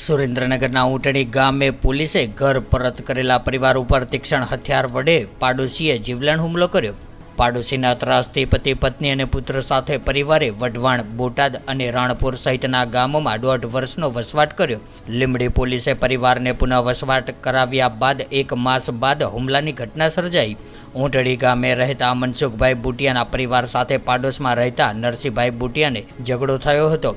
સુરેન્દ્રનગરના ઊંટણી ગામે પોલીસે ઘર પરત કરેલા પરિવાર ઉપર તીક્ષ્ણ હથિયાર વડે પાડોશીએ જીવલેણ હુમલો કર્યો। પાડોશીના ત્રાસથી પતિ પત્ની અને પુત્ર સાથે પરિવારે વઢવાણ, બોટાદ અને રાણપુર સહિતના ગામોમાં 1.5 વર્ષનો વસવાટ કર્યો। લીંબડી પોલીસે પરિવારને પુનઃ વસવાટ કરાવ્યા બાદ 1 માસ બાદ હુમલાની ઘટના સર્જાઈ। ઊંટણી ગામે રહેતા મનસુખભાઈ બુટિયાના પરિવાર સાથે પાડોશમાં રહેતા નરસિંહભાઈ બુટિયાને ઝઘડો થયો હતો।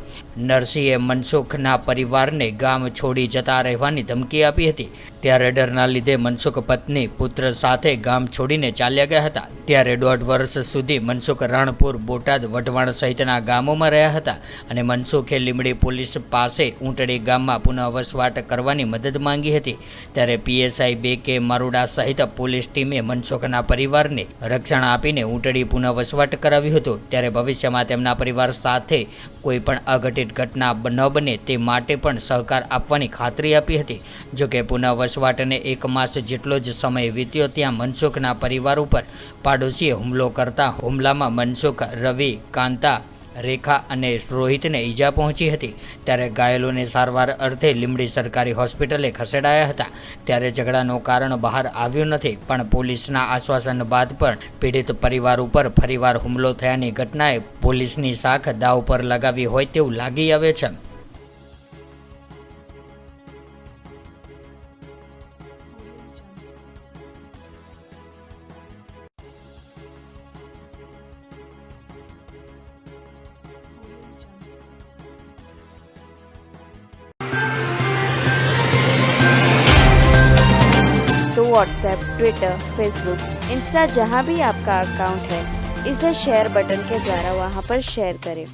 નરસિંહે મનસુખના પરિવારને ગામ છોડી જતા રહેવાની ધમકી આપી હતી, ત્યારે ડરના લીધે મનસુખ પત્ની પુત્ર સાથે ગામ છોડીને ચાલ્યા ગયા હતા। ત્યારે 1.5 વર્ષ સુધી મનસુખ રાણપુર, બોટાદ, વઢવાણ સહિતના ગામોમાં રહ્યા હતા અને મનસુખે લીંબડી પોલીસ પાસે ઊંટણી ગામમાં પુનઃ વસવાટ કરવાની મદદ માંગી હતી। ત્યારે PSI 2K મારુડા સહિત પોલીસ ટીમે મનસુખના પરિવારને રક્ષણ આપીને ઊંટણી પુનઃ વસવાટ કરાવ્યું હતું। ત્યારે ભવિષ્યમાં તેમના પરિવાર સાથે કોઈ પણ અઘટિત ઘટના ન બને તે માટે પણ સહકાર આપવાની ખાતરી આપી હતી। જોકે પુનઃ વસવાટને 1 માસ જેટલો જ સમય વીત્યો ત્યાં મનસુખના પરિવાર ઉપર પાડોશીએ હુમલો કરતા હુમલામાં મનસુખ, રવિ, કાંતા, રેખા અને રોહિતને ઈજા પહોંચી હતી। ત્યારે ઘાયલોને સારવાર અર્થે લીંબડી સરકારી હોસ્પિટલે ખસેડાયા હતા। ત્યારે ઝઘડાનું કારણ બહાર આવ્યું નથી, પણ પોલીસના આશ્વાસન બાદ પણ પીડિત પરિવાર ઉપર ફરીવાર હુમલો થયાની ઘટનાએ પોલીસની શાખ દાવ પર લગાવી હોય તેવું લાગી આવે છે। तो व्हाट्सएप, ट्विटर, फेसबुक, इंस्टा जहाँ भी आपका अकाउंट है, इसे शेयर बटन के द्वारा वहाँ पर शेयर करें।